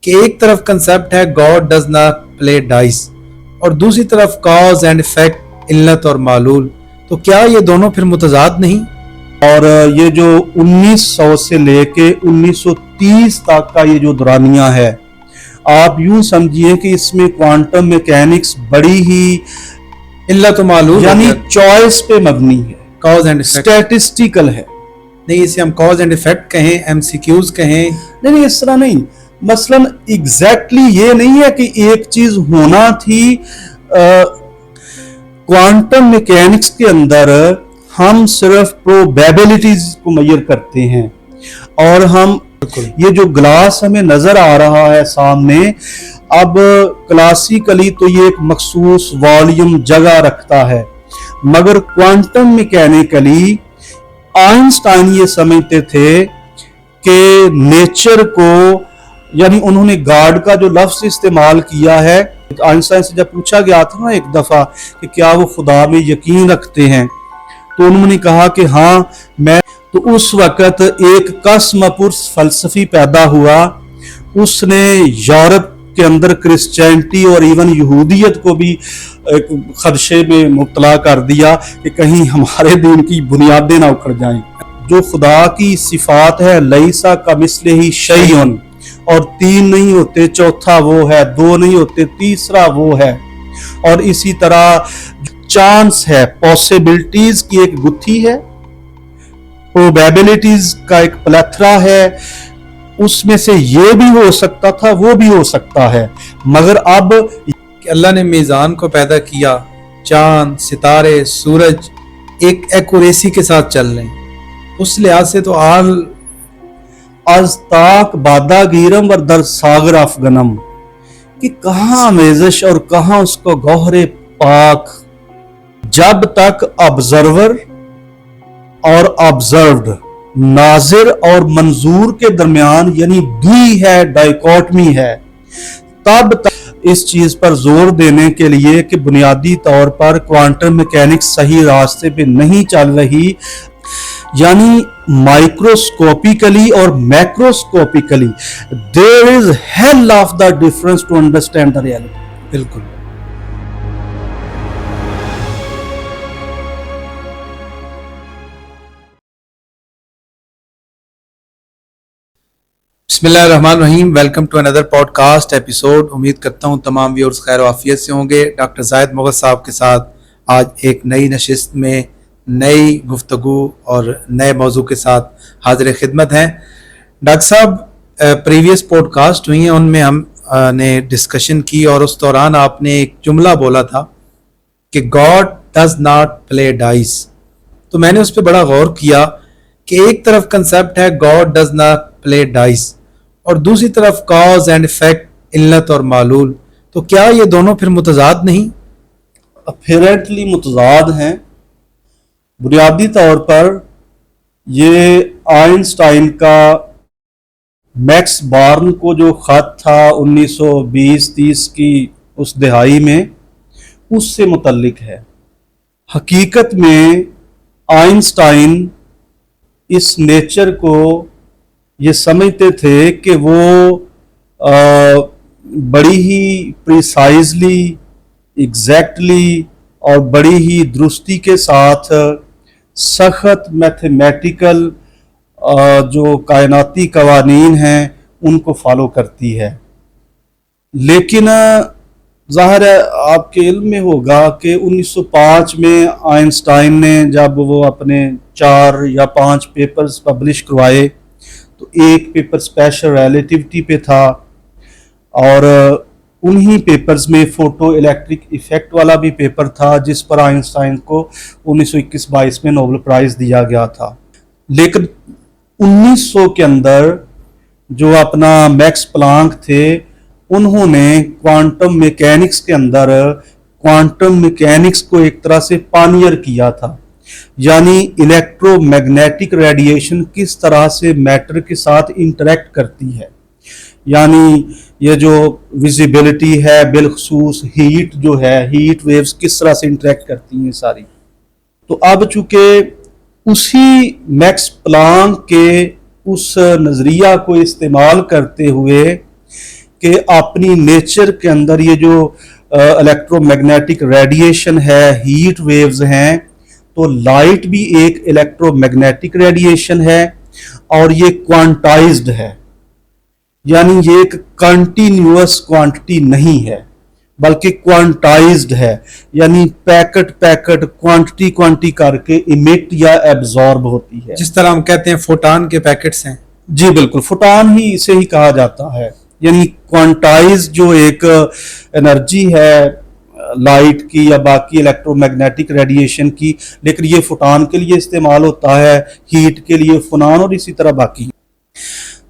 کہ ایک طرف کنسیپٹ ہے God does not play dice اور دوسری طرف کاز اینڈ افیکٹ، علت اور معلول، تو کیا یہ دونوں پھر متضاد نہیں؟ اور یہ جو 1900 سے لے کے 1930 تک کا یہ جو دورانیہ ہے، آپ یوں سمجھیے کہ اس میں کوانٹم میکینکس بڑی ہی علت و معلول یعنی چوائس پہ مبنی ہے، کاز اینڈ افیکٹ اسٹیٹسٹیکل ہے۔ نہیں، اسے ہم کاز اینڈ افیکٹ کہیں، ایم سی کیوز کہیں، نہیں اس طرح نہیں۔ مثلا ایگزیکٹلی یہ نہیں ہے کہ ایک چیز ہونا تھی۔ کوانٹم میکینکس کے اندر ہم صرف پروبیبلٹیز کو میئر کرتے ہیں، اور ہم یہ جو گلاس ہمیں نظر آ رہا ہے سامنے، اب کلاسیکلی تو یہ ایک مخصوص والیوم جگہ رکھتا ہے، مگر کوانٹم میکینیکلی آئنسٹائن یہ سمجھتے تھے کہ نیچر کو، یعنی انہوں نے گاڈ کا جو لفظ استعمال کیا ہے، آئنسٹائن سے جب پوچھا گیا تھا نا ایک دفعہ کہ کیا وہ خدا میں یقین رکھتے ہیں، تو انہوں نے کہا کہ ہاں میں، تو اس وقت ایک قسم پرس فلسفی پیدا ہوا، اس نے یورپ کے اندر کرسچینٹی اور ایون یہودیت کو بھی خدشے میں مبتلا کر دیا کہ کہیں ہمارے دین کی بنیادیں نہ اکھڑ جائیں۔ جو خدا کی صفات ہے، لیسا کمثلہ شیء، اور تین نہیں ہوتے چوتھا وہ ہے، دو نہیں ہوتے تیسرا وہ ہے، اور اسی طرح چانس ہے، پاسبلٹیز کی ایک گتھی ہے، پروبیبلٹیز کا ایک پلیتھرا ہے، اس میں سے یہ بھی ہو سکتا تھا وہ بھی ہو سکتا ہے، مگر اب کہ اللہ نے میزان کو پیدا کیا، چاند، ستارے، سورج ایک ایکوریسی کے ساتھ چل رہے ہیں، اس لحاظ سے تو از تاک بادہ گیرم اور در ساگر افغنم، کہ کہاں آمیزش اور کہاں اس کو گوہر پاک، جب تک آبزرور اور آبزروڈ، ناظر اور منظور کے درمیان یعنی دوئی ہے، ڈائیکوٹمی ہے، تب تک اس چیز پر زور دینے کے لیے کہ بنیادی طور پر کوانٹم میکینکس صحیح راستے پہ نہیں چل رہی، یعنی مائکروسکوپیکلی اور میکروسکوپیکلی there is hell of the difference to understand the reality۔ بالکل بسم اللہ الرحمن الرحیم، ویلکم ٹو اندر پوڈ کاسٹ ایپیسوڈ۔ امید کرتا ہوں تمام ویورز خیر و عافیت سے ہوں گے۔ ڈاکٹر زاہد مغل صاحب کے ساتھ آج ایک نئی نشست میں نئی گفتگو اور نئے موضوع کے ساتھ حاضر خدمت ہیں۔ ڈاکٹر صاحب، پریویس پوڈ کاسٹ ہوئی ہیں، ان میں ہم نے ڈسکشن کی اور اس دوران آپ نے ایک جملہ بولا تھا کہ God does not play dice, تو میں نے اس پہ بڑا غور کیا کہ ایک طرف کنسیپٹ ہے God does not play dice اور دوسری طرف کاز اینڈ افیکٹ، علت اور معلول، تو کیا یہ دونوں پھر متضاد نہیں؟ اپیرنٹلی متضاد ہیں۔ بنیادی طور پر یہ آئنسٹائن کا میکس بارن کو جو خط تھا 1920-30 کی اس دہائی میں، اس سے متعلق ہے۔ حقیقت میں آئنسٹائن اس نیچر کو یہ سمجھتے تھے کہ وہ بڑی ہی پریسائزلی، ایگزیکٹلی اور بڑی ہی درستی کے ساتھ سخت میتھمیٹیکل جو کائناتی قوانین ہیں ان کو فالو کرتی ہے، لیکن ظاہر ہے آپ کے علم میں ہوگا کہ 1905 میں آئنسٹائن نے جب وہ اپنے 4 یا 5 پیپرز پبلش کروائے، تو ایک پیپر اسپیشل ریلیٹیوٹی پہ تھا، اور انہی پیپرز میں فوٹو الیکٹرک ایفیکٹ والا بھی پیپر تھا جس پر آئنسٹائن کو 1921-22 میں نوبل پرائز دیا گیا تھا۔ لیکن 1900 کے اندر جو اپنا میکس پلانک تھے، انہوں نے کوانٹم میکینکس کے اندر کوانٹم میکینکس کو ایک طرح سے پانیئر کیا تھا، یعنی الیکٹرو میگنیٹک ریڈیشن کس طرح سے میٹر کے ساتھ انٹریکٹ کرتی ہے، یعنی یہ جو ویزیبلٹی ہے، بالخصوص ہیٹ جو ہے، ہیٹ ویوز کس طرح سے انٹریکٹ کرتی ہیں ساری۔ تو اب چونکہ اسی میکس پلانک کے اس نظریہ کو استعمال کرتے ہوئے کہ اپنی نیچر کے اندر یہ جو الیکٹرومیگنیٹک ریڈیشن ہے، ہیٹ ویوز ہیں، تو لائٹ بھی ایک الیکٹرومیگنیٹک ریڈیشن ہے اور یہ کوانٹائزڈ ہے، یعنی یہ ایک کنٹینیوس کوانٹٹی نہیں ہے بلکہ کوانٹائزڈ ہے، یعنی پیکٹ کوانٹٹی کر کے ایمٹ یا ایبزارب ہوتی ہے، جس طرح ہم کہتے ہیں فوٹان کے پیکٹس ہیں۔ جی بالکل، فوٹان ہی اسے ہی کہا جاتا ہے، یعنی کوانٹائز جو ایک انرجی ہے لائٹ کی یا باقی الیکٹرو میگنیٹک ریڈیشن کی، لیکن یہ فوٹان کے لیے استعمال ہوتا ہے، ہیٹ کے لیے فونان، اور اسی طرح باقی۔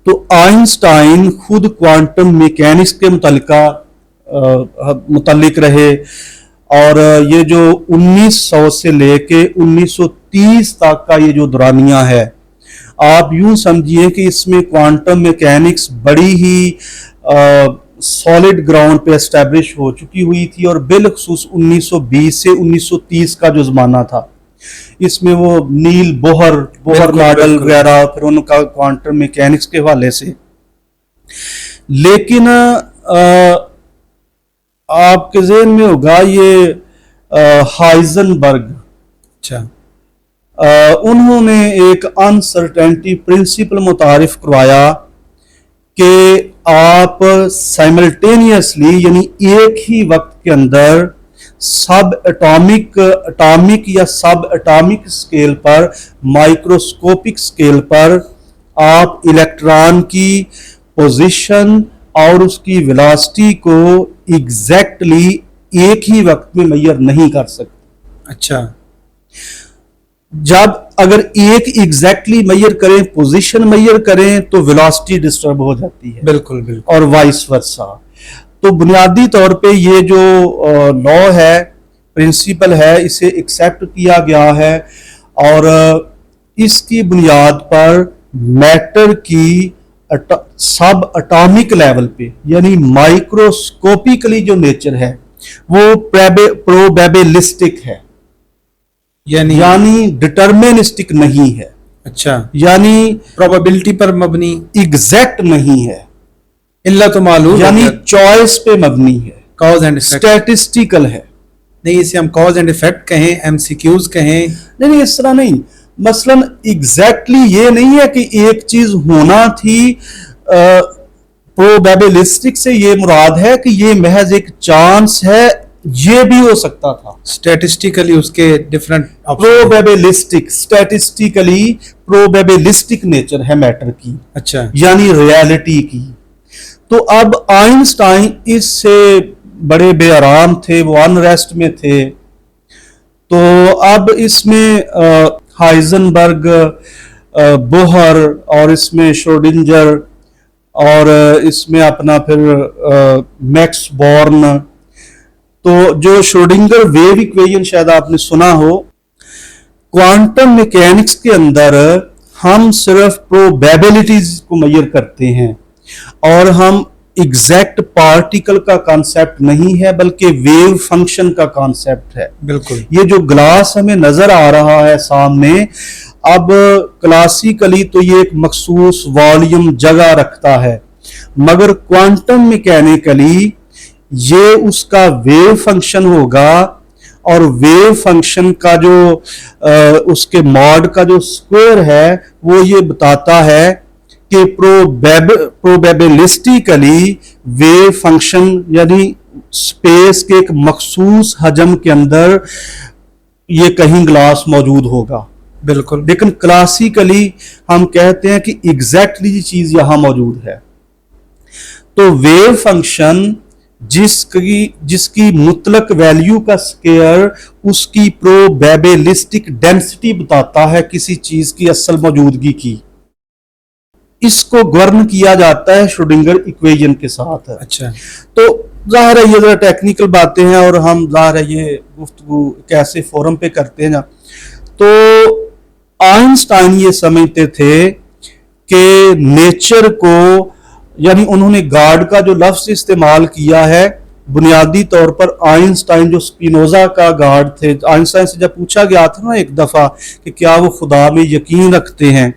تو آئنسٹائن خود کوانٹم میکینکس کے متعلق رہے، اور یہ جو 1900 سے لے کے 1930 تک کا یہ جو دورانیہ ہے، آپ یوں سمجھیے کہ اس میں کوانٹم میکینکس بڑی ہی سالڈ گراؤنڈ پہ اسٹیبلش ہو چکی ہوئی تھی، اور بالخصوص 1920 سے 1930 کا جو زمانہ تھا، اس میں وہ نیل بوہر ماڈل وغیرہ، پھر ان کا کوانٹم میکینکس کے حوالے سے۔ لیکن آپ کے ذہن میں ہوگا یہ ہائزنبرگ، اچھا، انہوں نے ایک انسرٹینٹی پرنسپل متعارف کروایا کہ آپ سائملٹینیسلی، یعنی ایک ہی وقت کے اندر سب اٹامک یا سب اٹامک سکیل پر، مائکروسکوپک سکیل پر آپ الیکٹران کی پوزیشن اور اس کی ویلاسٹی کو ایگزیکٹلی ایک ہی وقت میں میئر نہیں کر سکتے۔ اچھا، جب اگر ایک ایگزیکٹلی میئر کریں، پوزیشن میئر کریں، تو ویلاسٹی ڈسٹرب ہو جاتی ہے، بالکل بالکل، اور وائس ورسا۔ تو بنیادی طور پہ یہ جو لا ہے، پرنسپل ہے، اسے ایکسیپٹ کیا گیا ہے، اور اس کی بنیاد پر میٹر کی سب اٹامک لیول پہ، یعنی مائکروسکوپیکلی جو نیچر ہے وہ پروبیبلسٹک ہے، یعنی ڈٹرمنسٹک نہیں ہے، اچھا، یعنی پروبیبلٹی پر مبنی، ایگزیکٹ نہیں ہے، اللہ تو معلوم، یعنی چوائس پہ مبنی ہے، کاز اینڈ افیکٹ، اسٹیٹسٹیکل ہے۔ نہیں اسے ہم کاز اینڈ افیکٹ کہیں، ایم سی کیوز کہیں، نہیں اس طرح نہیں، مثلا ایگزیکٹلی یہ نہیں ہے کہ ایک چیز ہونا تھی، پروبیبلسٹک سے یہ مراد ہے کہ یہ محض ایک چانس ہے، یہ بھی ہو سکتا تھا۔ اسٹیٹسٹیکلی اس کے ڈفرنٹ اسٹیٹسٹیکلی پروبیبلسٹک نیچر ہے میٹر کی، اچھا، یعنی ریالٹی کی۔ تو اب آئنسٹائن اس سے بڑے بے آرام تھے، وہ انریسٹ میں تھے، تو اب اس میں ہائزنبرگ، بوہر، اور اس میں شروڈنجر، اور اس میں اپنا پھر میکس بورن، تو جو شروڈنگر ویو ایکویشن شاید آپ نے سنا ہو، کوانٹم میکینکس کے اندر ہم صرف پروبیبلٹیز کو میئر کرتے ہیں، اور ہم ایگزیکٹ پارٹیکل کا کانسیپٹ نہیں ہے بلکہ ویو فنکشن کا کانسیپٹ ہے۔ بالکل، یہ جو گلاس ہمیں نظر آ رہا ہے سامنے، اب کلاسیکلی تو یہ ایک مخصوص والیوم جگہ رکھتا ہے، مگر کوانٹم میکینیکلی یہ اس کا ویو فنکشن ہوگا، اور ویو فنکشن کا جو اس کے ماڈ کا جو سکوئر ہے وہ یہ بتاتا ہے کہ پروبیبلسٹیکلی ویو فنکشن، یعنی سپیس کے ایک مخصوص حجم کے اندر یہ کہیں گلاس موجود ہوگا، بالکل، لیکن کلاسیکلی ہم کہتے ہیں کہ ایگزیکٹلی یہ چیز یہاں موجود ہے۔ تو ویو فنکشن جس کی مطلق ویلیو کا سکیئر اس کی پروبیبلسٹک ڈینسٹی بتاتا ہے کسی چیز کی اصل موجودگی کی، اس کو گورن کیا جاتا ہے شروڈنگر ایکویشن کے ساتھ۔ اچھا، تو ظاہر ہے یہ ذرا ٹیکنیکل باتیں ہیں، اور ہم ظاہر ہے یہ گفتگو کیسے فورم پہ کرتے ہیں نا، تو آئنسٹائن یہ سمجھتے تھے کہ نیچر کو، یعنی انہوں نے گاڈ کا جو لفظ استعمال کیا ہے، بنیادی طور پر آئنسٹائن جو سپینوزا کا گاڈ تھے، آئنسٹائن سے جب پوچھا گیا تھا نا ایک دفعہ کہ کیا وہ خدا میں یقین رکھتے ہیں،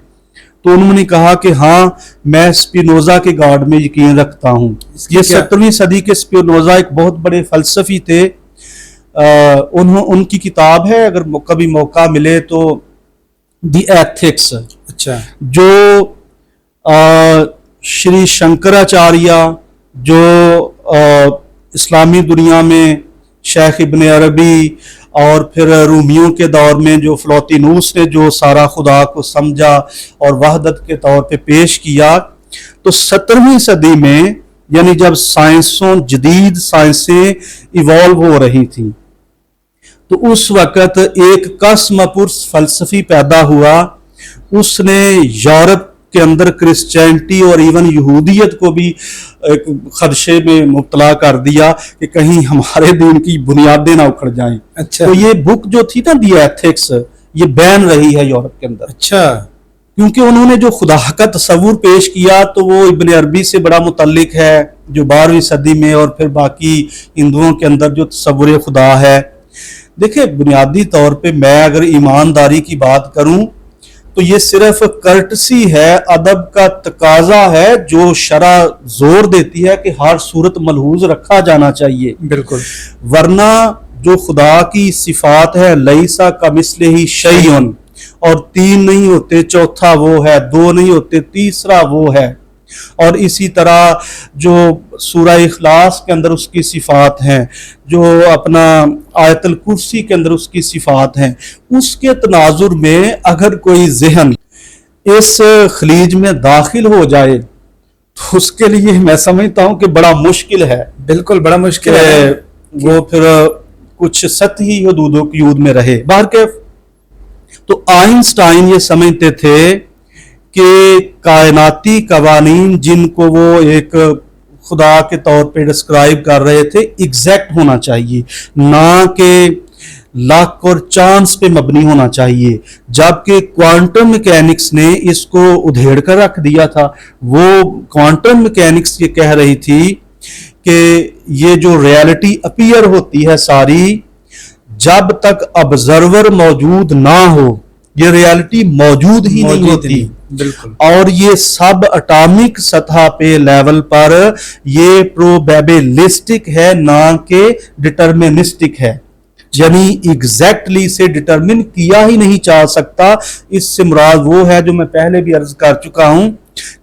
تو انہوں نے کہا کہ ہاں میں اسپینوزا کے گاڈ میں یقین رکھتا ہوں. یہ 17ویں صدی کے اسپینوزا ایک بہت بڑے فلسفی تھے. ان کی کتاب ہے, اگر کبھی موقع ملے تو, دی ایتھکس. اچھا. جو شری شنکراچاریہ جو اسلامی دنیا میں شیخ ابن عربی اور پھر رومیوں کے دور میں جو فلاطینوس نے جو سارا خدا کو سمجھا اور وحدت کے طور پہ پیش کیا, تو 17ویں صدی میں یعنی جب جدید سائنسیں ایوالو ہو رہی تھیں, تو اس وقت ایک قسم پرس فلسفی پیدا ہوا. اس نے یورپ کے اندر کرسچینٹی اور ایون یہودیت کو بھی ایک خدشے میں مبتلا کر دیا کہ کہیں ہمارے دین کی بنیادیں نہ اکھڑ جائیں. اچھا. تو یہ بک جو تھی نا, دی ایتھکس, یہ بین رہی ہے یورپ کے اندر. اچھا. کیونکہ انہوں نے جو خدا کا تصور پیش کیا تو وہ ابن عربی سے بڑا متعلق ہے, جو 12ویں صدی میں, اور پھر باقی ہندوؤں کے اندر جو تصور خدا ہے. دیکھیں, بنیادی طور پہ میں اگر ایمانداری کی بات کروں تو یہ صرف کرٹسی ہے, ادب کا تقاضا ہے جو شرع زور دیتی ہے کہ ہر صورت ملحوظ رکھا جانا چاہیے. بالکل. ورنہ جو خدا کی صفات ہے, لیسا کمثلہ شیء, اور 3 نہیں ہوتے چوتھا وہ ہے, 2 نہیں ہوتے تیسرا وہ ہے, اور اسی طرح جو سورہ اخلاص کے اندر اس کی صفات ہیں, جو اپنا آیت الکرسی کے اندر اس کی صفات ہیں, اس کے تناظر میں اگر کوئی ذہن اس خلیج میں داخل ہو جائے تو اس کے لیے میں سمجھتا ہوں کہ بڑا مشکل ہے. بالکل بڑا مشکل ہے. وہ پھر کچھ سطحی حدود میں رہے. بہرکیف تو آئنسٹائن یہ سمجھتے تھے کہ کائناتی قوانین جن کو وہ ایک خدا کے طور پہ ڈسکرائب کر رہے تھے ایگزیکٹ ہونا چاہیے, نہ کہ لک اور چانس پہ مبنی ہونا چاہیے. جبکہ کوانٹم میکینکس نے اس کو ادھیڑ کر رکھ دیا تھا. وہ کوانٹم میکینکس یہ کہہ رہی تھی کہ یہ جو ریالٹی اپیئر ہوتی ہے ساری, جب تک آبزرور موجود نہ ہو یہ ریالٹی موجود ہی نہیں ہوتی. بالکل. اور یہ سب اٹامک سطح پہ لیول پر یہ پروبیبلسٹک ہے, نہ کہ ڈٹرمنسٹک ہے. یعنی ایگزیکٹلی سے ڈٹرمن کیا ہی نہیں جا سکتا. اس سے مراد وہ ہے جو میں پہلے بھی عرض کر چکا ہوں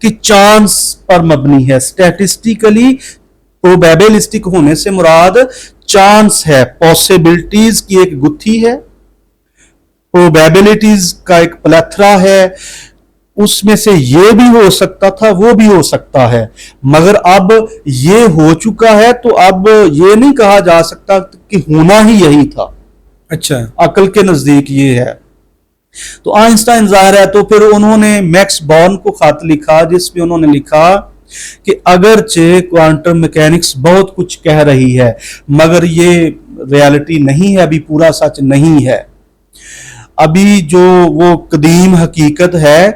کہ چانس پر مبنی ہے. اسٹیٹسٹیکلی پروبیبلسٹک ہونے سے مراد چانس ہے, پاسبلٹیز کی ایک گتھی ہے, پروبیبلٹیز کا ایک پلیتھرا ہے. اس میں سے یہ بھی ہو سکتا تھا, وہ بھی ہو سکتا ہے, مگر اب یہ ہو چکا ہے تو اب یہ نہیں کہا جا سکتا کہ ہونا ہی یہی تھا. اچھا. عقل کے نزدیک یہ ہے. تو آئنسٹائن ظاہر ہے, تو پھر انہوں نے میکس بورن کو خط لکھا جس میں انہوں نے لکھا کہ اگرچہ کوانٹم میکینکس بہت کچھ کہہ رہی ہے مگر یہ ریالٹی نہیں ہے, ابھی پورا سچ نہیں ہے. ابھی جو وہ قدیم حقیقت ہے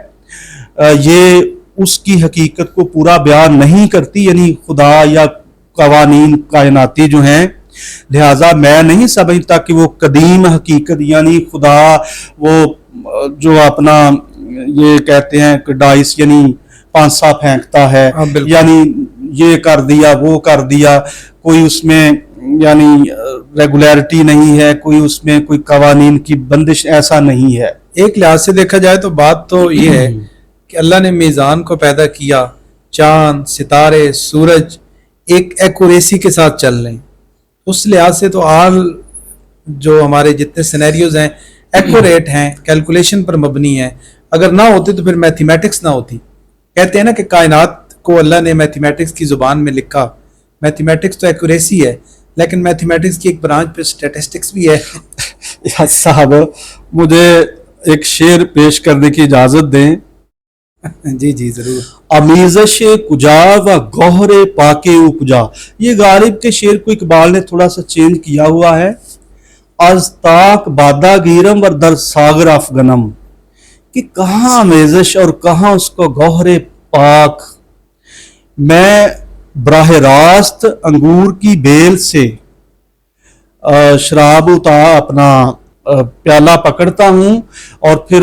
یہ اس کی حقیقت کو پورا بیان نہیں کرتی, یعنی خدا یا قوانین کائناتی جو ہیں. لہٰذا میں نہیں سمجھتا کہ وہ قدیم حقیقت یعنی خدا وہ جو اپنا یہ کہتے ہیں کہ ڈائس یعنی پانسا پھینکتا ہے, یعنی یہ کر دیا وہ کر دیا, کوئی اس میں یعنی ریگولیرٹی نہیں ہے, کوئی اس میں کوئی قوانین کی بندش, ایسا نہیں ہے. ایک لحاظ سے دیکھا جائے تو بات تو یہ ہے کہ اللہ نے میزان کو پیدا کیا, چاند ستارے سورج ایک ایکوریسی کے ساتھ چل رہے ہیں. اس لحاظ سے تو آل جو ہمارے جتنے سینیریوز ہیں ایکوریٹ ہیں, کیلکولیشن پر مبنی ہیں. اگر نہ ہوتے تو پھر میتھمیٹکس نہ ہوتی. کہتے ہیں نا کہ کائنات کو اللہ نے میتھمیٹکس کی زبان میں لکھا. میتھمیٹکس تو ایکوریسی ہے, لیکن میتھمیٹکس کی ایک برانچ پہ اسٹیٹسٹکس بھی ہے. صاحب مجھے ایک شعر پیش کرنے کی اجازت دیں. جی جی ضرور. امیزش کجا و گوہر پاک اپجا. یہ غالب کے شعر کو اقبال نے تھوڑا سا چینج کیا ہوا ہے. از تاک بادہ گیرم و در ساغر افغنم, کہ کہاں امیزش اور کہاں اس کو گوہر پاک. میں براہ راست انگور کی بیل سے شراب اپنا پیالہ پکڑتا ہوں اور پھر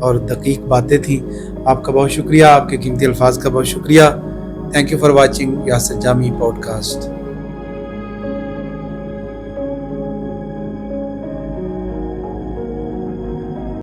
اور دقیق باتیں تھیں. آپ کا بہت شکریہ, آپ کے قیمتی الفاظ کا بہت شکریہ. Thank you for watching Yasir Jami pod cost.